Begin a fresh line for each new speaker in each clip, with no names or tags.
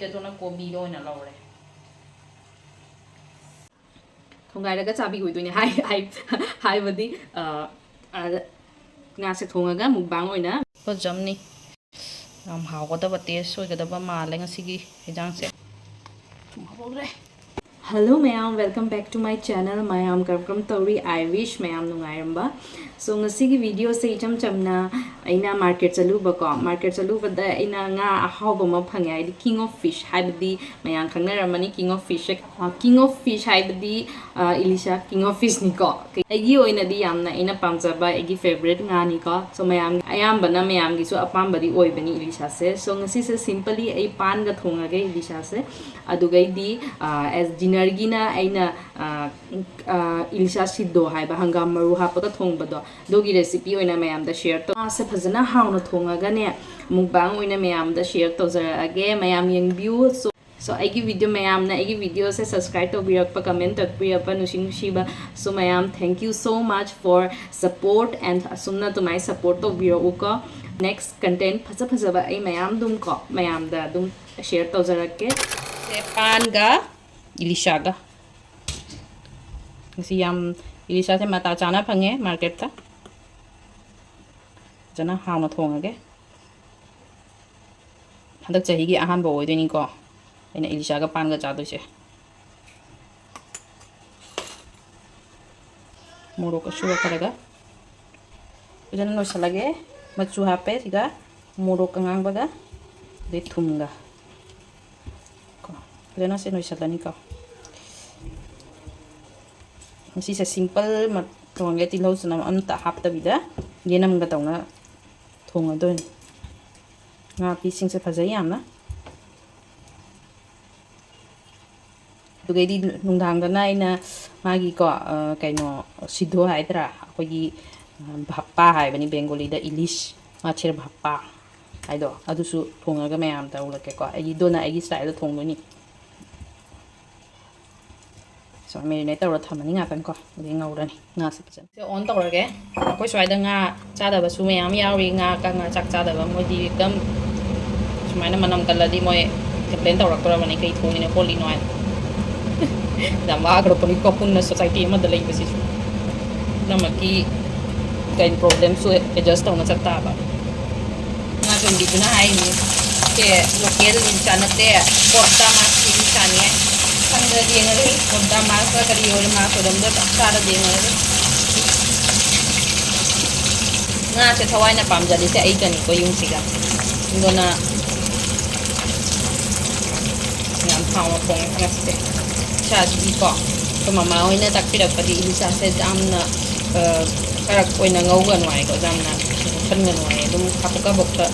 ꯑꯗꯨꯅ ꯀꯣꯕꯤꯗ ꯑꯣꯏꯅ ꯂꯧꯔꯦ ꯊꯣꯡꯒꯥꯏꯔꯒ ꯆꯥꯕꯤ ꯑꯣꯏꯗꯣꯏꯅꯦ ꯍꯥꯏꯕꯗꯤ ꯉꯥꯁꯦ ꯊꯣꯡꯉꯒ ꯃꯨꯛꯕꯥꯡ ꯑꯣꯏꯅ ꯐꯖꯝꯅꯤ ꯌꯥꯝ ꯍꯥꯎꯒꯗꯕ ꯇꯦꯁ ꯑꯣꯏꯒꯗꯕ ꯃꯥꯜꯂꯦ ꯉꯁꯤꯒꯤ ꯍꯦꯟꯖꯥꯡꯁꯦ ꯍꯧꯔꯦ Hello mayam, welcome back to my channel. Mayam karam tauri. I wish mayam nungairamba. So ngasigi video se icham chamna aina market chaluba ko market chaluba da aina nga ahawba ma phangya idi king of fish haibdi mayam khangnaramani king of fish haibdi Elisha king of fish ni ko agi oina di yamna aina pamjaba agi favorite nga ni ko so mayam ayambana mayam gi so apambadi oibani Elisha se so ngasi se simply ai pan ga thongage Elisha se adugai di as dinner gina aina Elisha siddo haiba hangam maru hapada thongba dogi recipe oina mayam da share to ase phajana hauna thongaga ne mukbang oina mayam da share to jarage mayam yeng view so aigi video mayam na aigi video se subscribe to birakpa comment takpirapa nusing shiba so mayam thank you so much for support and asumna to my support to biroka next content phajaba ai mayam dum ko mayam da dum share to jarake se pan ga Elisha ga ngasi yam Elisha se mata chana phange market ta jana hauna thongage handak chahi gi ahan bo oidini ko aina Elisha ga pan ga chadoi se moro ka shuwa karaga jana no salage machu hape siga moro ka ngang baga de thum ga ko jana se no salani ko ngasi se simple ma thonge ti lo sunam amta hapta bida yenam ga tawna thonga doin nga pi sing se phajai yamna dugai di nungdang da na ina magi ko kaino sidho haidra akogi bhappa haibani bengali da ilish ma cher bhappa haido adusu thonga ga mayam ta ulake ko ai dona ai style da thongdoni so marinate tawra thamani nga tan ko de ngaurani nga se pajan se on tawrage akoi swaida nga chada ba su mayam yawi nga ka nga chak chada ba modi ekdam sumaina manam kaladi moy complain tawrakra bani kai thongine poli noi dama agro poni ko punna society ma da lai basi namaki kain problem so adjust tawna chatta ba nga jombi buna ai ni ke local chanate porta ma sin chanie sangga dengare porta ma ka kari ore ma ko dam da sara dengare nga che thawai na pam jadi se ai kani ko yung siga ngona ngam thawa pong nga se chaji ko to mama oina takpira padi Elisha se jamna karak oina ngauga noi ko jamna khanga noi dum kapuka bokta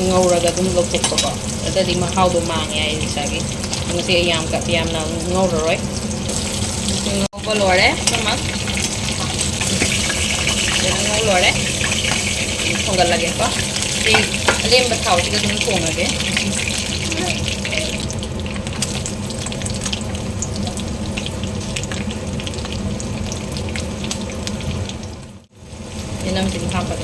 ngauraga dum lokek ko ada di ma how do mang ya Elisha gi ngasi ayam ka piam na ngaura roi ngauga lore sama ngau lore thonggal lage ko e lem ba thau ti ga dum thonga ge nam tin hapa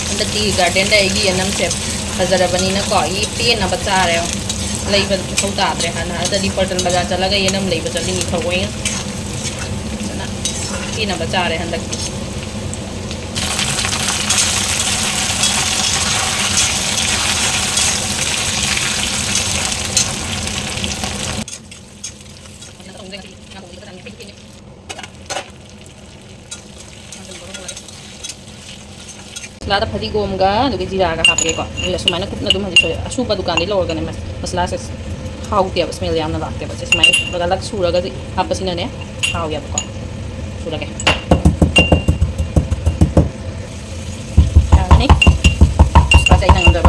anda ti garden da igi nam se bazara bani na ko i pe na bacha re lai ba thauta tre hana da di portal baga chala ga yenam lai ba chali ni thawoi na ti na bacha re handa Masala phadi gom ga dugi jira ga hapge ko ila sumaina kupna dum haji asuba dukan di lor ga ne masala se how te ab smell yamna lakte ba se sumaina baga lak sura ga hapasina ne how ya ko sura ge ni sa sai nang da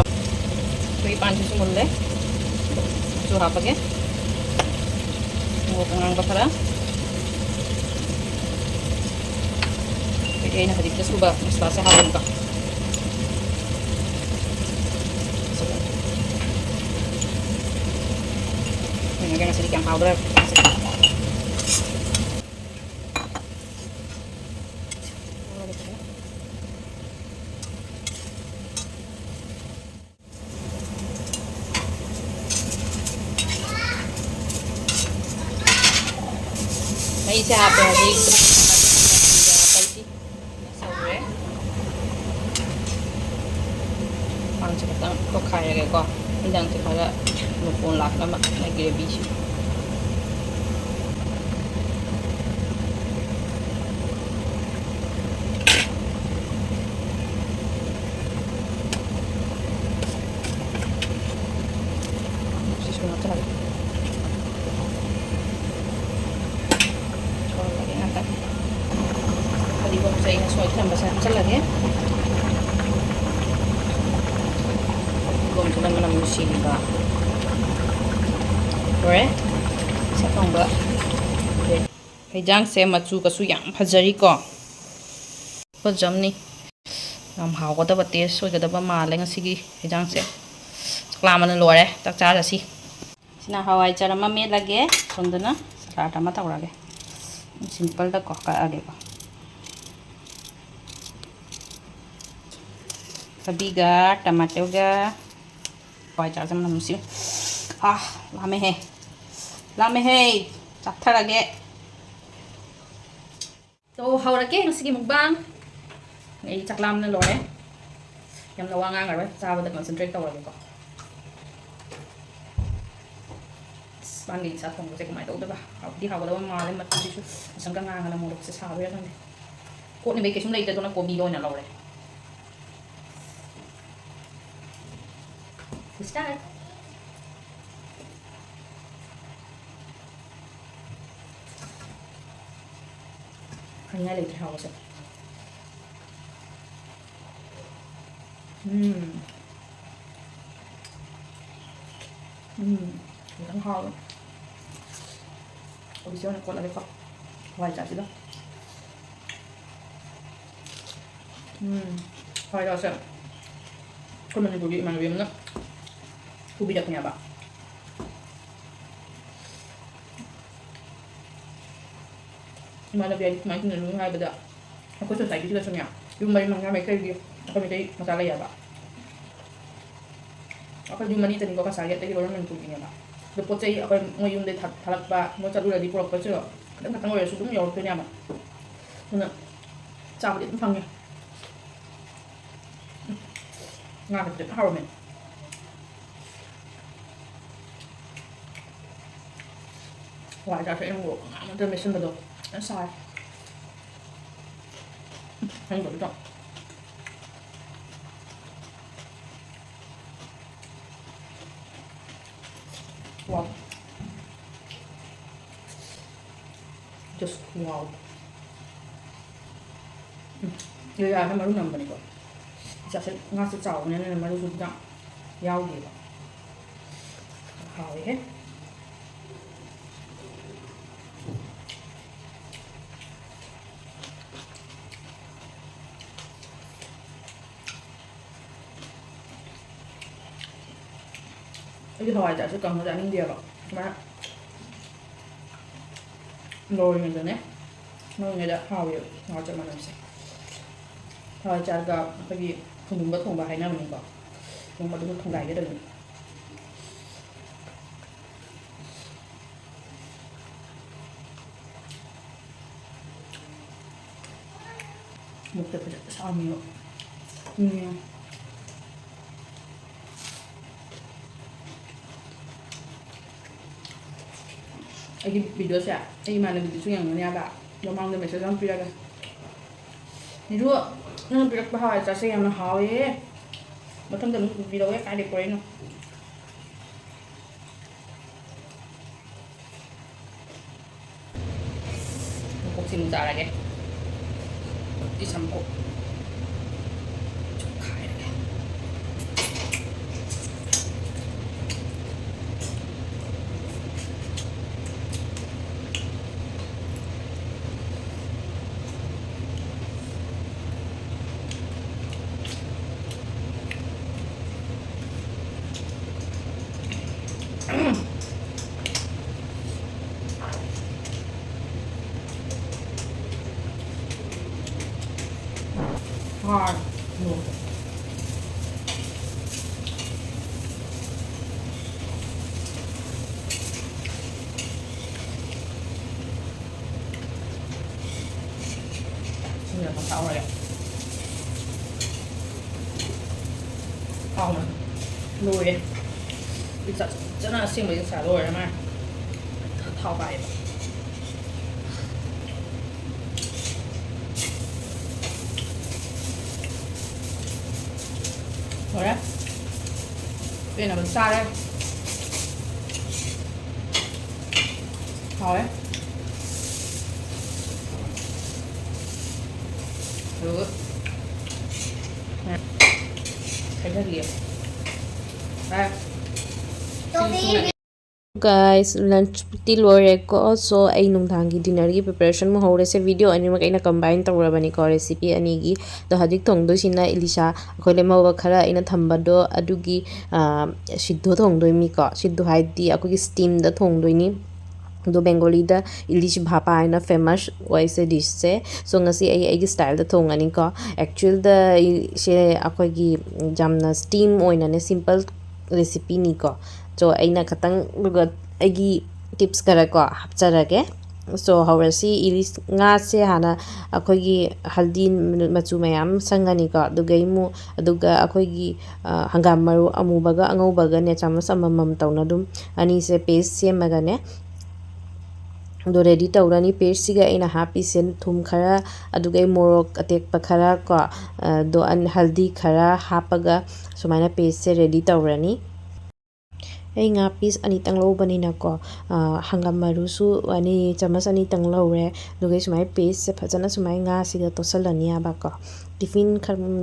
tui pan su mulle su hapage ngo kangang ba para ini haji ke suba masala se hapon ka Lagyan ng silikang powder. ꯃꯩꯁꯦ ꯍꯥꯞꯄꯦ ꯍꯧꯖꯤꯛ ꯁꯧꯔꯦ ꯄꯥꯟꯁꯦ ꯈꯤꯇꯪ ꯇꯣꯠꯈꯥꯏꯔꯒꯦꯀꯣ ꯏꯟꯖꯥꯡꯁꯦ ꯈꯔ ꯃꯐꯣꯟ ꯂꯥꯛꯅꯕ ꯒ꯭ꯔꯦꯚꯤꯁꯦ ꯁꯤꯁꯨ ꯉꯥꯛꯆꯔꯒꯦ ꯁꯧꯍꯜꯂꯒꯦ ꯉꯥꯛꯇꯪ ꯐꯗꯤꯒꯣꯝꯁꯦ ꯑꯩꯅ ꯁꯣꯏ ꯊꯝꯕꯁꯦ ꯍꯥꯞꯆꯜꯂꯒꯦ ꯐꯗꯤꯒꯣꯝꯁꯤꯅ ꯃꯅꯝ ꯅꯨꯡꯁꯤꯕ ꯂꯣꯏꯔꯦ ꯁꯥ ꯊꯣꯡꯕ ꯍꯩꯖꯥꯡꯁꯦ ꯃꯆꯨꯒꯁꯨ ꯌꯥꯝ ꯐꯖꯔꯤꯀꯣ ꯐꯖꯝꯅꯤ ꯌꯥꯝ ꯍꯥꯎꯒꯗꯕ ꯇꯦꯁ ꯑꯣꯏꯒꯗꯕ ꯃꯥꯜꯂꯦ ꯉꯁꯤꯒꯤ ꯍꯩꯖꯥꯡꯁꯦ ꯆꯥꯛꯂꯥꯝꯕꯅ ꯂꯣꯏꯔꯦ ꯆꯥꯛ ꯆꯥꯔꯁꯤ ꯁꯤꯅ ꯍꯋꯥꯏꯖꯥꯔ ꯑꯃ ꯃꯦꯠꯂꯒꯦ ꯁꯣꯝꯗꯅ ꯁꯂꯥꯗ ꯑꯃ ꯇꯧꯔꯒꯦ ꯁꯤꯝꯄꯜꯗꯀꯣ ꯀꯛꯑꯒꯦꯀꯣ ꯊꯕꯤꯒ ꯇꯃꯥꯇꯣꯒ ꯍꯋꯥꯏꯖꯥꯔꯁꯦ ꯃꯅꯝ ꯅꯨꯡꯁꯤ ꯂꯥꯝꯃꯦꯍꯦ ꯂꯥꯝꯃꯦꯍꯦ ꯆꯥꯊꯔꯒꯦ ꯍꯧꯔꯒꯦ ꯉꯁꯤꯒꯤ ꯃꯨꯛꯕꯥꯡ ꯑꯩ ꯆꯥꯛꯂꯥꯝꯕꯅ ꯂꯣꯏꯔꯦ ꯌꯥꯝꯅ ꯋꯥ ꯉꯥꯡꯉꯔꯣꯏ ꯆꯥꯕꯗ ꯀꯟꯁꯦꯟꯇ꯭ꯔꯦꯠ ꯇꯧꯔꯒꯦꯀꯣ ꯃꯥꯒꯤ ꯁꯥ ꯊꯣꯡꯕꯁꯦ ꯀꯃꯥꯏꯅ ꯇꯧꯗꯕ ꯍꯥꯎꯗꯤ ꯍꯥꯎꯒꯗꯕ ꯃꯥꯜꯂꯦ ꯃꯆꯨꯁꯤꯁꯨ ꯃꯁꯪꯒ ꯉꯥꯡꯉꯒ ꯃꯣꯔꯣꯛꯁꯦ ꯁꯥꯕꯤꯔ ꯈꯪꯗꯦ ꯀꯣꯠꯅꯤꯡꯕꯩ ꯀꯩꯁꯨꯝ ꯂꯩꯇꯗꯅ ꯀꯣꯕꯤꯒ ꯑꯣꯏꯅ ꯂꯧꯔꯦ ꯁ꯭ꯇꯥꯔꯠ ꯍꯥꯏꯅꯤꯡꯉꯥꯏ ꯂꯩꯇ꯭ꯔꯦ ꯍꯥꯎꯕꯁꯦ ꯈꯤꯇꯪ ꯍꯥꯎꯋꯦ ꯀꯣꯕꯤꯁꯦ ꯑꯣꯏꯅ ꯀꯣꯠꯂꯒꯦꯀꯣ ꯍꯋꯥꯏꯖꯥꯔꯁꯤꯗ ꯍꯋꯥꯏꯖꯥꯔꯁꯦ ꯑꯩꯈꯣꯏ ꯃꯅꯤꯄꯨꯔꯒꯤ ꯏꯃꯥꯟꯅꯕꯤ ꯑꯃꯅ ꯄꯨꯕꯤꯔꯛꯄꯅꯦꯕ ꯏꯃꯥꯟꯅꯕꯤ ꯑꯩ ꯀꯃꯥꯏꯅ ꯊꯤꯅꯔꯨ ꯍꯥꯏꯕꯗ ꯑꯩꯈꯣꯏ ꯁꯣꯁꯥꯏꯇꯤꯁꯤꯗꯁꯨꯅꯦ ꯌꯨꯝ ꯃꯔꯤ ꯃꯉꯥ ꯃꯩꯇꯩꯒꯤ ꯑꯩꯈꯣꯏ ꯃꯩꯇꯩ ꯃꯆꯥ ꯂꯩꯌꯦꯕ ꯑꯩꯈꯣꯏ ꯌꯨꯝ 2 ꯀꯁꯥꯔꯒꯤ ꯑꯇꯩꯗꯤ ꯂꯣꯏꯅ ꯃꯅꯤꯄꯨꯔꯒꯤꯅꯦꯕ ꯑꯗꯣ ꯄꯣꯠ ꯆꯩ ꯑꯩꯈꯣꯏ ꯃꯣꯏ ꯌꯨꯝꯗꯩ ꯊꯥꯔꯛꯄ ꯃꯣꯏ ꯆꯠꯂꯨꯔꯗꯤ ꯄꯨꯔꯛꯄꯁꯨ ꯈꯤꯇꯪ ꯈꯤꯇꯪ ꯑꯣꯏꯔꯁꯨ ꯑꯗꯨꯝ ꯌꯧꯔꯛꯇꯣꯏꯅꯦꯕ ꯑꯗꯨꯅ ꯆꯥꯕꯗꯤ ꯑꯗꯨꯝ ꯐꯪꯉꯦ ꯉꯥ ꯈꯛꯇ ꯍꯥꯎꯔꯝꯃꯦ ꯍꯋꯥꯏꯖꯥꯔꯁꯦ ꯑꯩꯅ ꯃꯣꯔꯣꯛ ꯑꯉꯥꯡꯕꯗ ꯃꯦꯠꯁꯤꯟꯕꯗꯣ ꯌꯥꯝ ꯁꯥꯏ ꯍꯪꯕꯗꯨꯗ ꯋꯥꯎ just wow ꯌꯥꯝꯅ ꯃꯔꯨ ꯅꯝꯕꯅꯤꯀꯣ ꯆꯥꯁꯦ ꯉꯥꯁꯦ ꯆꯥꯎꯕꯅꯤꯅ ꯃꯔꯨꯁꯨ ꯈꯤꯇꯪ ꯌꯥꯎꯗꯦꯕ ꯍꯥꯎꯋꯦꯍꯦ ꯑꯩꯗꯤ ꯍꯋꯥꯏꯖꯥꯔꯁꯦ ꯀꯪꯅ ꯆꯥꯅꯤꯡꯗꯦꯕ ꯁꯨꯃꯥꯏꯅ ꯂꯣꯏꯔꯤꯉꯩꯗꯅꯦ ꯅꯣꯏꯉꯩꯗ ꯍꯥꯎꯋꯦꯕ ꯍꯋꯥꯏꯖꯥꯔ ꯃꯅꯝꯁꯦ ꯍꯋꯥꯏꯖꯥꯔꯒ ꯑꯩꯈꯣꯏꯒꯤ ꯈꯨꯡꯗ꯭ꯔꯨꯝꯒ ꯊꯣꯡꯕ ꯍꯥꯏꯅꯕꯅꯤꯀꯣ ꯅꯣꯡꯃꯗꯨꯁꯨ ꯊꯣꯡꯒꯥꯏꯒꯗꯕꯅꯤ ꯃꯨꯛꯇ ꯐꯖꯅ ꯁꯥꯝꯃꯦꯕ ꯑꯩꯒꯤ ꯚꯤꯗꯤꯑꯣꯁꯦ ꯑꯩ ꯏꯃꯥꯟꯅꯕꯤꯗꯨꯁꯨ ꯌꯦꯡꯒꯅꯦꯕ ꯃꯃꯥꯡꯗ ꯃꯦꯁꯦꯖ ꯑꯃ ꯄꯤꯔꯒ ꯅꯤꯔꯨ ꯅꯪꯅ ꯄꯤꯔꯛꯄ ꯍꯋꯥꯏꯖꯥꯔꯁꯦ ꯌꯥꯝꯅ ꯍꯥꯎꯋꯦ ꯃꯊꯪꯗ ꯑꯗꯨꯝ ꯄꯨꯕꯤꯔꯛꯑꯣ ꯀꯥꯏꯗꯩ ꯄꯨꯔꯛꯏꯅꯣ ꯃꯀꯣꯛꯁꯤꯃꯨꯛ ꯆꯥꯔꯒꯦ ꯁꯝꯀꯣꯛ ꯈꯥꯏꯔꯒꯦ hard no ꯍꯥꯎꯔꯦ ꯍꯥꯎꯅ ꯂꯣꯏꯔꯦ ꯐꯖꯅ ꯑꯁꯦꯡꯕꯒꯤ ꯆꯥ ꯂꯣꯏꯔꯦ ꯃꯥ ꯊꯥꯎ ꯄꯥꯏꯌꯦꯕ ꯂꯣꯏꯔꯦ ꯄꯦꯟꯅꯕ ꯆꯥꯔꯦ ꯍꯥꯎꯔꯦ ꯑꯗꯨꯒ ꯍꯩꯊꯈꯤꯒꯦ
Guys, lunch टी लोरेको सो आई नुंगथांगी डिनर की प्रिपरेशन में हो रहे वीडियो अनिमक अइना कंबाइन तौरबनिको रेसिपी अनीगी तो हजिक थोंदोसिना इलिशा अखोले मव खरा अइना थंबदो अदुगी सिद्धो थोंदोइमीको सिद्धो हाइदी अखोगी स्टीम द थोंदोइनी दो बेंगोली द इलिश भापा आइना फेमस वैसे डिश से सो ngasi आई स्टाइल द थोंगनिको एक्चुअल द से अखोगी जामना स्टीम ओइनाने सिंपल रेसिपी निको so aina khatang duga agi tips kara ko hapcharage so hawrasi ilis nga se hana akhogi haldi machu mayam sangani ko dugaimu aduga akhogi hangam maru amubaga angaubaga ne chamas amamam tawna dum ani se paste semaga ne do ready tawrani paste siga aina happy sen thum khara adugai morok atekpa khara ko do an haldi khara hapaga sumaina paste se ready tawrani ai nga piece ani tang lo bani na ko hangam maru su ani chamas ani tang lo re dugai sumai piece se phajana sumai nga siga tosalani aba ko tiffin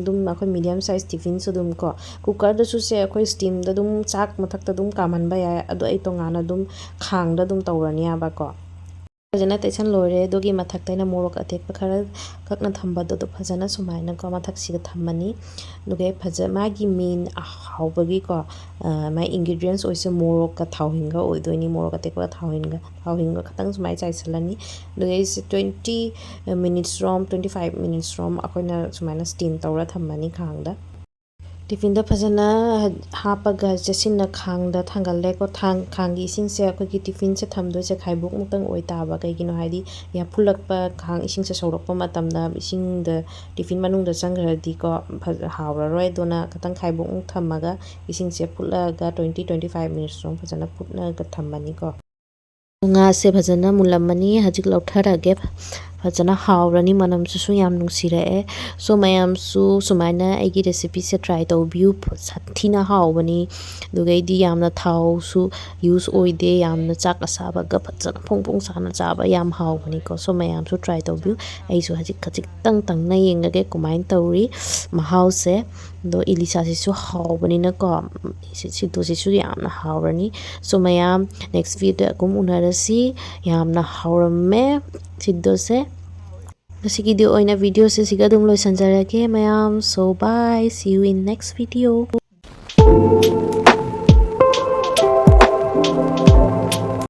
dum akoi medium size tiffin su dum ko cooker da su se akoi steam da dum chak mathak da dum kaman ba ya adu ai to nga na dum khang da dum tawrani aba ko फजना तैसन लोरे दोगी मथक तैना मोरक अतेक खरा ककना थंबा दो फजना सुमाइना को मथक सिग थम्मनी दुगे fudge मागी main हाउबगी को my ingredients ओइसे मोरक का थाउहिंगा ओइदोइनी मोरक अतेक थाउहिंगा खतंग सुमाइ चाइसलनी दुगे 20 मिनिट्स रोम 25 मिनिट्स रोम अखोइना सुमाइना स्टीम तौरा थम्मनी खांगदा टिफिन द फजना हापगा जसिन खांग द थांगले को खांगी इसिंग से अखोगी टिफिन से थमदो से खाइबुक मुतंग ओइ ताबा कइगिनो हाइदी या फुलकपा खांग इसिंग से सौरकपा मतमदा इसिंग द टिफिन मनुंग द संग्रहदी को हावररोय दोना खतंग खाइबुक मुक थमगा इसिंग से फुलगा 20-25 मिनिट्स रोम फजना फुटना ग थमबनी को nga se phajana mulamani hajik lautharaage phajana hawrani manam su yam nungsira e so mayam su sumaina agi recipe se try to view sathina hawbani dugai di yamna thau su use oide yamna chak asaba ga phajana phongphong sana chaba yam hawbani ko so mayam su try to view ai su hajik khajik tang na yengage kumain tawri mahaw se do Elisha si su hawbani na ko si do si su yamna hawrani so mayam next video kum unarasi yamna hawramme siddo se Nasiki di oina video se siga dum loy sanjarake mayam so bye see you in next video